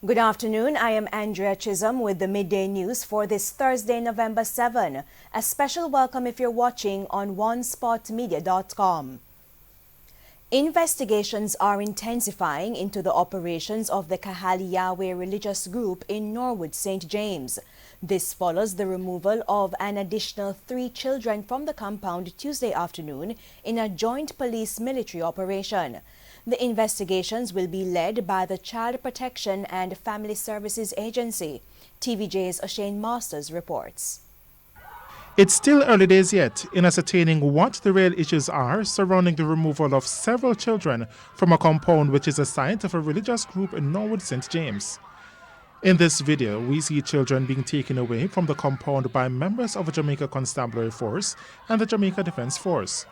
Good afternoon. I am Andrea Chisholm with the Midday News for this Thursday, November 7. A special welcome if you're watching on onespotmedia.com. Investigations are intensifying into the operations of the Kahali Yahweh religious group in Norwood, St. James. This follows the removal of an additional 3 children from the compound Tuesday afternoon in a joint police-military operation. The investigations will be led by the Child Protection and Family Services Agency. TVJ's O'Shane Masters reports. It's still early days yet in ascertaining what the real issues are surrounding the removal of several children from a compound which is a site of a religious group in Norwood, St. James. In this video, we see children being taken away from the compound by members of a Jamaica Constabulary Force and the Jamaica Defense Force.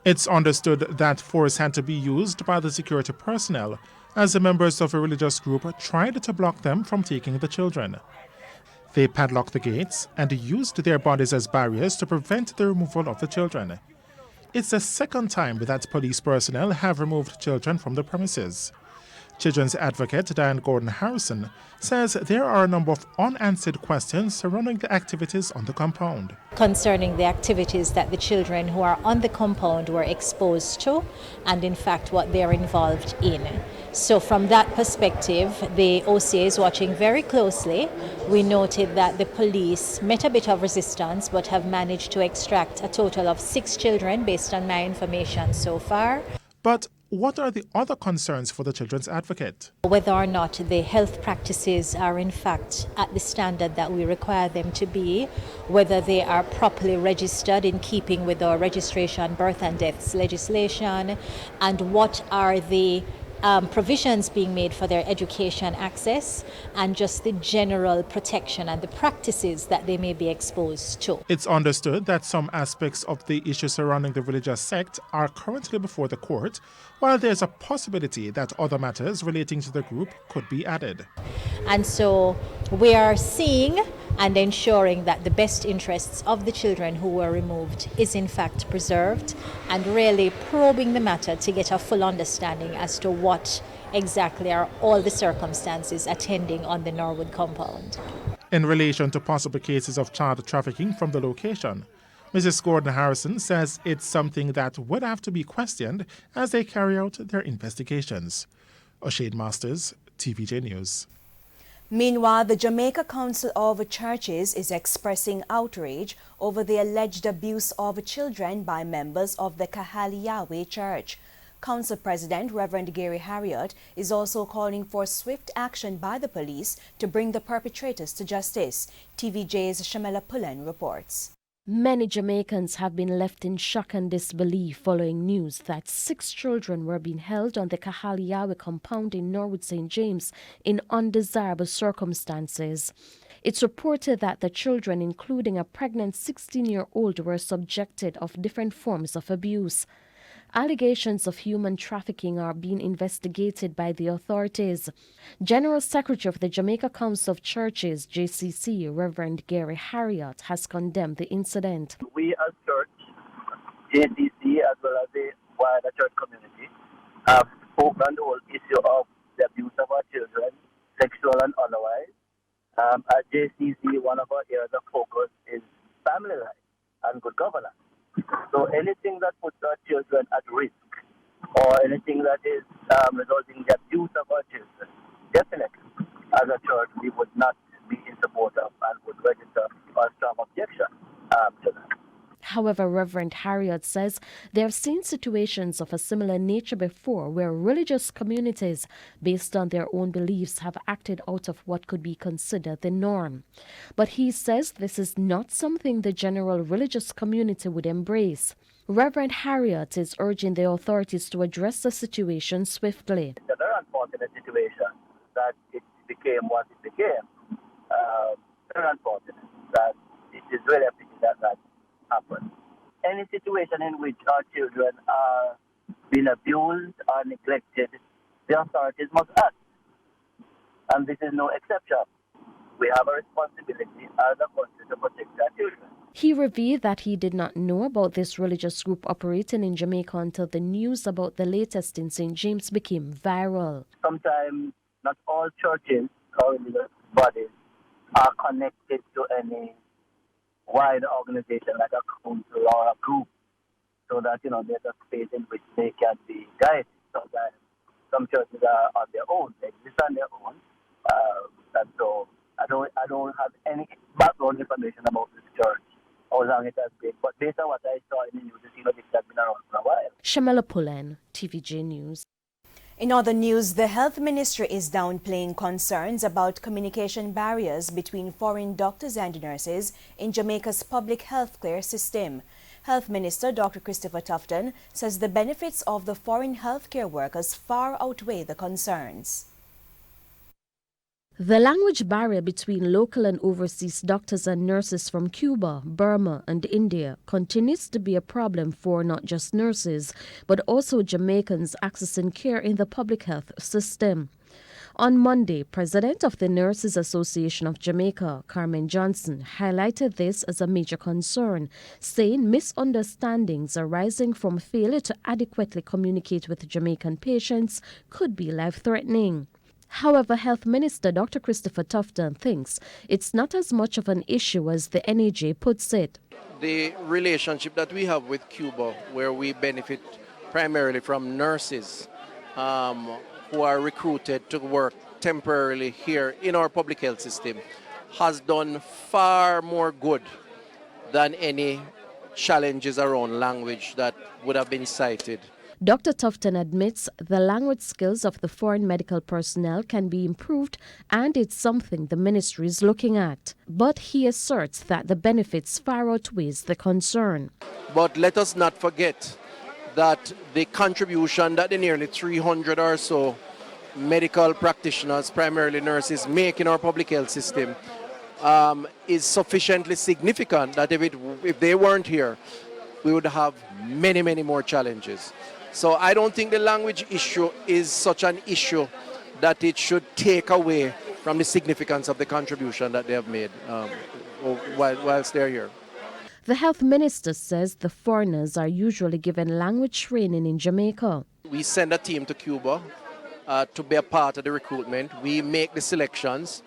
It's understood that force had to be used by the security personnel as the members of a religious group tried to block them from taking the children. They padlocked the gates and used their bodies as barriers to prevent the removal of the children. It's the second time that police personnel have removed children from the premises. Children's advocate Diane Gordon Harrison says there are a number of unanswered questions surrounding the activities on the compound. Concerning the activities that the children who are on the compound were exposed to and in fact what they are involved in. So from that perspective, the OCA is watching very closely. We noted that the police met a bit of resistance but have managed to extract a total of 6 children based on my information so far. But what are the other concerns for the children's advocate? Whether or not the health practices are in fact at the standard that we require them to be, whether they are properly registered in keeping with our registration, birth and deaths legislation, and what are the provisions being made for their education access and just the general protection and the practices that they may be exposed to. It's understood that some aspects of the issue surrounding the religious sect are currently before the court, while there's a possibility that other matters relating to the group could be added. And so we are seeing and ensuring that the best interests of the children who were removed is in fact preserved, and really probing the matter to get a full understanding as to what exactly are all the circumstances attending on the Norwood compound. In relation to possible cases of child trafficking from the location, Mrs. Gordon Harrison says it's something that would have to be questioned as they carry out their investigations. O'Shane Masters, TVJ News. Meanwhile, the Jamaica Council of Churches is expressing outrage over the alleged abuse of children by members of the Kahali Yahweh Church. Council President Reverend Gary Harriott is also calling for swift action by the police to bring the perpetrators to justice. TVJ's Shamela Pullen reports. Many Jamaicans have been left in shock and disbelief following news that 6 children were being held on the Kahali Yahweh compound in Norwood, St. James in undesirable circumstances. It's reported that the children, including a pregnant 16-year-old, were subjected of different forms of abuse. Allegations of human trafficking are being investigated by the authorities. General Secretary of the Jamaica Council of Churches, JCC, Reverend Gary Harriott, has condemned the incident. We as church, JCC, as well as the wider church community, have spoken on the whole issue of the abuse of our children, sexual and otherwise. At JCC, one of our areas of focus is family life and good governance. So anything that puts our children at risk or anything that is resulting in the abuse of our children, definitely, as a church, we would not be in support of and would register a strong objection to that. However, Reverend Harriott says they have seen situations of a similar nature before where religious communities, based on their own beliefs, have acted out of what could be considered the norm. But he says this is not something the general religious community would embrace. Reverend Harriott is urging the authorities to address the situation swiftly. It's a very unfortunate situation that it became what it became. Very unfortunate that it is really a pity that happen. Any situation in which our children are being abused or neglected, the authorities must act. And this is no exception. We have a responsibility as a country to protect our children. He revealed that he did not know about this religious group operating in Jamaica until the news about the latest in St. James became viral. Sometimes not all churches or religious bodies are connected to any wider organization like a council or a group, so that there's a space in which they can be guided. Sometimes some churches are on their own; they exist on their own, and so I don't have any background information about this church, how long it has been. But based on what I saw in the news, it seems like it has been around for a while. Shamela Pulen, TVJ News. In other news, the Health Ministry is downplaying concerns about communication barriers between foreign doctors and nurses in Jamaica's public health care system. Health Minister Dr. Christopher Tufton says the benefits of the foreign healthcare workers far outweigh the concerns. The language barrier between local and overseas doctors and nurses from Cuba, Burma, and India continues to be a problem for not just nurses, but also Jamaicans accessing care in the public health system. On Monday, President of the Nurses Association of Jamaica, Carmen Johnson, highlighted this as a major concern, saying misunderstandings arising from failure to adequately communicate with Jamaican patients could be life-threatening. However, Health Minister Dr. Christopher Tufton thinks it's not as much of an issue as the NAJ puts it. The relationship that we have with Cuba, where we benefit primarily from nurses who are recruited to work temporarily here in our public health system, has done far more good than any challenges around language that would have been cited. Dr. Tufton admits the language skills of the foreign medical personnel can be improved, and it's something the ministry is looking at. But he asserts that the benefits far outweighs the concern. But let us not forget that the contribution that the nearly 300 or so medical practitioners, primarily nurses, make in our public health system is sufficiently significant that if they weren't here, we would have many, many more challenges. So I don't think the language issue is such an issue that it should take away from the significance of the contribution that they have made whilst they're here. The health minister says the foreigners are usually given language training in Jamaica. We send a team to Cuba to be a part of the recruitment. We make the selections.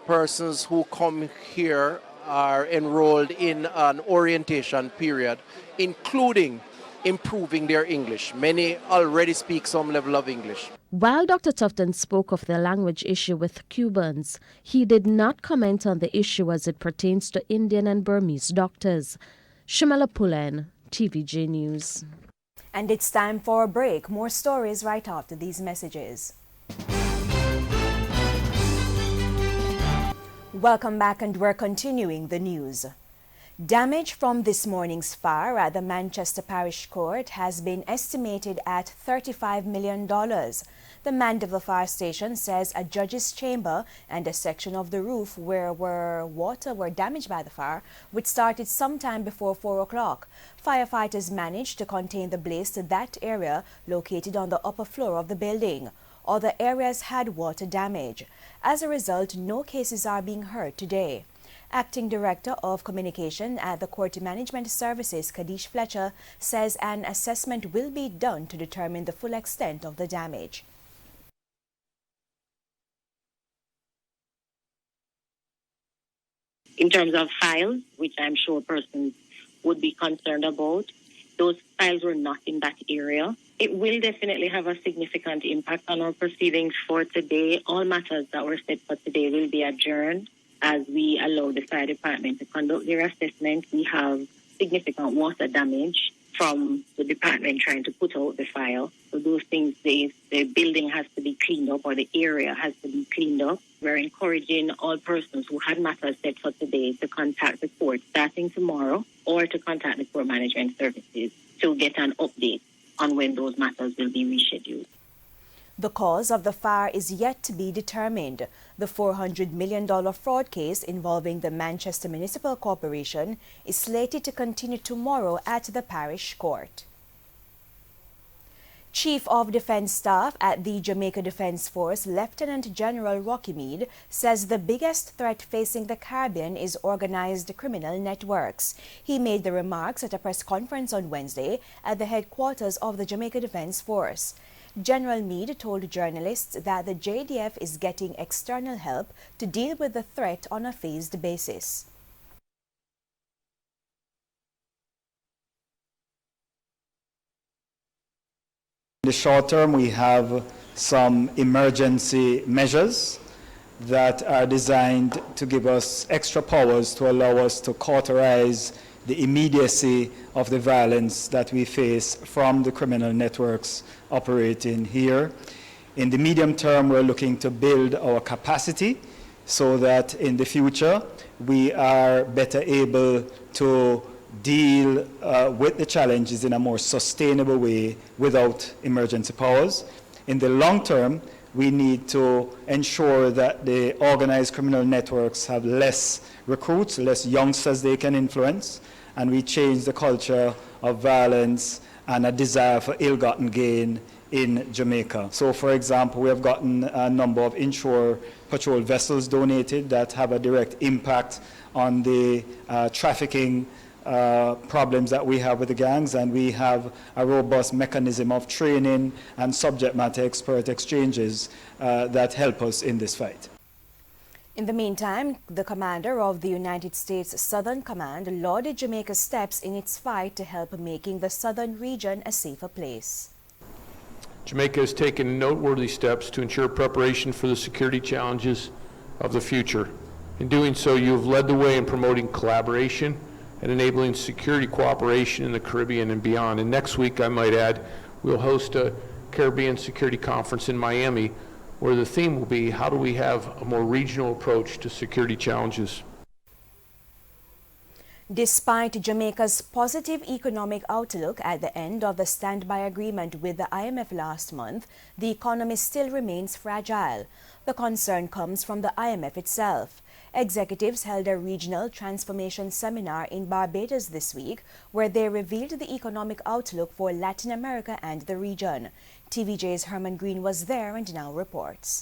Persons who come here are enrolled in an orientation period, including improving their English. Many already speak some level of English. While Dr. Tufton spoke of the language issue with Cubans, he did not comment on the issue as it pertains to Indian and Burmese doctors. Shamela Pulen, TVJ News. And it's time for a break. More stories right after these messages. Welcome back, and we're continuing the news. Damage from this morning's fire at the Manchester Parish Court has been estimated at $35 million. The Mandeville Fire Station says a judge's chamber and a section of the roof where water were damaged by the fire, which started sometime before 4 o'clock. Firefighters managed to contain the blaze to that area located on the upper floor of the building. Other areas had water damage. As a result, no cases are being heard today. Acting Director of Communication at the Court Management Services, Kadish Fletcher, says an assessment will be done to determine the full extent of the damage. In terms of files, which I'm sure persons would be concerned about, those files were not in that area. It will definitely have a significant impact on our proceedings for today. All matters that were set for today will be adjourned as we allow the fire department to conduct their assessment. We have significant water damage from the department trying to put out the fire. So those things, the building has to be cleaned up, or the area has to be cleaned up. We're encouraging all persons who had matters set for today to contact the court starting tomorrow, or to contact the court management services to get an update on when those matters will be rescheduled. The cause of the fire is yet to be determined. The $400 million fraud case involving the Manchester Municipal Corporation is slated to continue tomorrow at the Parish Court. Chief of Defense Staff at the Jamaica Defense Force, Lieutenant General Rocky Meade, says the biggest threat facing the Caribbean is organized criminal networks. He made the remarks at a press conference on Wednesday at the headquarters of the Jamaica Defense Force. General Meade told journalists that the JDF is getting external help to deal with the threat on a phased basis. In the short term, we have some emergency measures that are designed to give us extra powers to allow us to cauterize the immediacy of the violence that we face from the criminal networks operating here. In the medium term, we're looking to build our capacity so that in the future we are better able to deal with the challenges in a more sustainable way without emergency powers. In the long term, we need to ensure that the organized criminal networks have less recruits, less youngsters they can influence, and we change the culture of violence and a desire for ill-gotten gain in Jamaica. So, for example, we have gotten a number of inshore patrol vessels donated that have a direct impact on the trafficking problems that we have with the gangs, and we have a robust mechanism of training and subject matter expert exchanges that help us in this fight. In the meantime, the commander of the United States Southern Command lauded Jamaica's steps in its fight to help making the southern region a safer place. Jamaica has taken noteworthy steps to ensure preparation for the security challenges of the future. In doing so, you have led the way in promoting collaboration and enabling security cooperation in the Caribbean and beyond. And next week, I might add, we'll host a Caribbean Security Conference in Miami, where the theme will be, how do we have a more regional approach to security challenges? Despite Jamaica's positive economic outlook at the end of the standby agreement with the IMF last month, the economy still remains fragile. The concern comes from the IMF itself. Executives held a regional transformation seminar in Barbados this week, where they revealed the economic outlook for Latin America and the region. TVJ's Herman Green was there and now reports.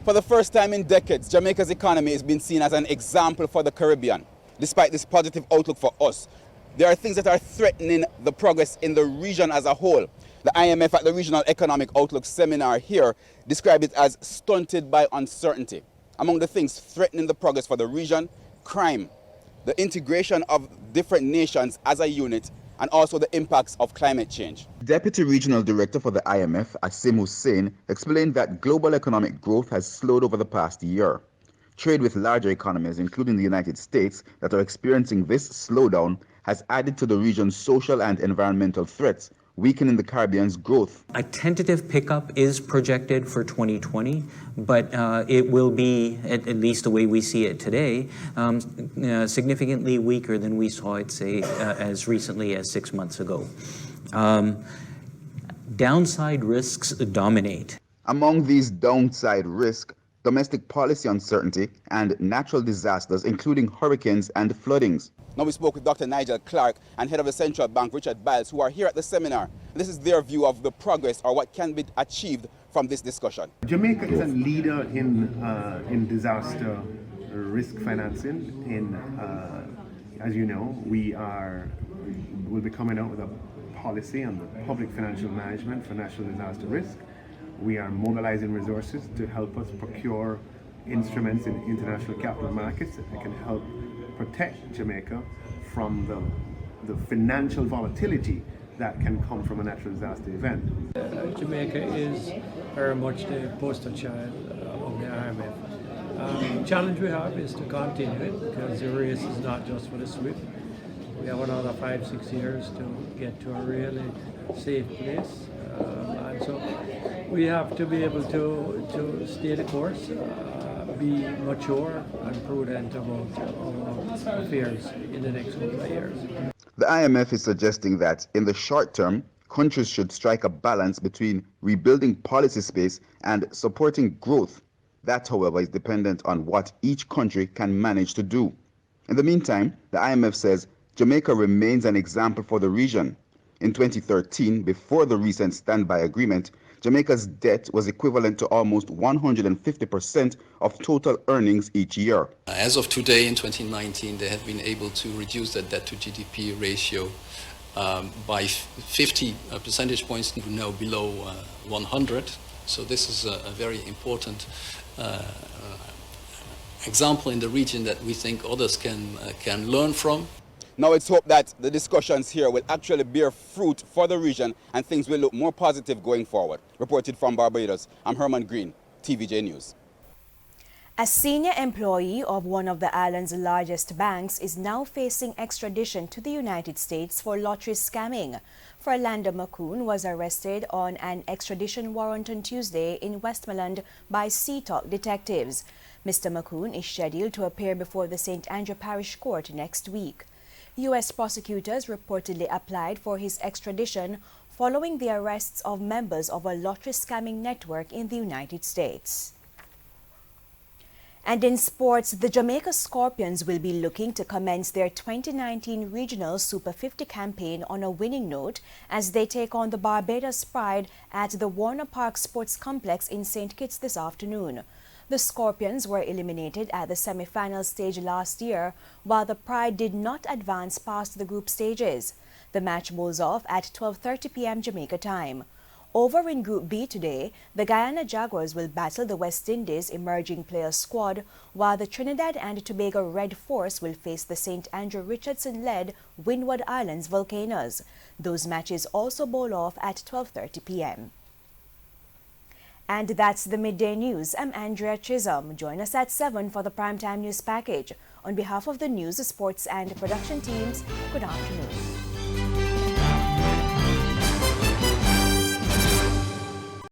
For the first time in decades, Jamaica's economy has been seen as an example for the Caribbean. Despite this positive outlook for us, there are things that are threatening the progress in the region as a whole. The IMF at the Regional Economic Outlook Seminar here described it as stunted by uncertainty. Among the things threatening the progress for the region, crime, the integration of different nations as a unit, and also the impacts of climate change. Deputy Regional Director for the IMF, Asim Hussain, explained that global economic growth has slowed over the past year. Trade with larger economies, including the United States, that are experiencing this slowdown has added to the region's social and environmental threats, weakening the Caribbean's growth. A tentative pickup is projected for 2020, but it will be, at least the way we see it today, significantly weaker than we saw it, say, as recently as 6 months ago. Downside risks dominate. Among these downside risks, domestic policy uncertainty and natural disasters, including hurricanes and floodings. Now we spoke with Dr. Nigel Clark and head of the Central Bank, Richard Biles, who are here at the seminar. This is their view of the progress or what can be achieved from this discussion. Jamaica is a leader in disaster risk financing. As you know, we'll be coming out with a policy on the public financial management for national disaster risk. We are mobilizing resources to help us procure instruments in international capital markets that can help protect Jamaica from the financial volatility that can come from a natural disaster event. Jamaica is very much the poster child of the IMF. The challenge we have is to continue it, because the race is not just for the swift. We have another 5-6 years to get to a really safe place. And so we have to be able to stay the course, be mature and prudent about our affairs in the next couple of years. The IMF is suggesting that in the short term, countries should strike a balance between rebuilding policy space and supporting growth. That, however, is dependent on what each country can manage to do. In the meantime, the IMF says Jamaica remains an example for the region. In 2013, before the recent standby agreement, Jamaica's debt was equivalent to almost 150% of total earnings each year. As of today, in 2019, they have been able to reduce that debt to GDP ratio by 50 percentage points, now below 100. So this is a very important example in the region that we think others can learn from. Now it's hoped that the discussions here will actually bear fruit for the region and things will look more positive going forward. Reported from Barbados, I'm Herman Green, TVJ News. A senior employee of one of the island's largest banks is now facing extradition to the United States for lottery scamming. Fernando McCoon was arrested on an extradition warrant on Tuesday in Westmoreland by Seatalk detectives. Mr. McCoon is scheduled to appear before the St. Andrew Parish Court next week. U.S. prosecutors reportedly applied for his extradition following the arrests of members of a lottery scamming network in the United States. And in sports, the Jamaica Scorpions will be looking to commence their 2019 Regional Super 50 campaign on a winning note as they take on the Barbados Pride at the Warner Park Sports Complex in St. Kitts this afternoon. The Scorpions were eliminated at the semi-final stage last year, while the Pride did not advance past the group stages. The match bowls off at 12:30 p.m. Jamaica time. Over in Group B today, the Guyana Jaguars will battle the West Indies Emerging Players Squad, while the Trinidad and Tobago Red Force will face the St. Andrew Richardson-led Windward Islands Volcanoes. Those matches also bowl off at 12:30 p.m. And that's the Midday News. I'm Andrea Chisholm. Join us at 7 for the Primetime News Package. On behalf of the news, sports and production teams, good afternoon.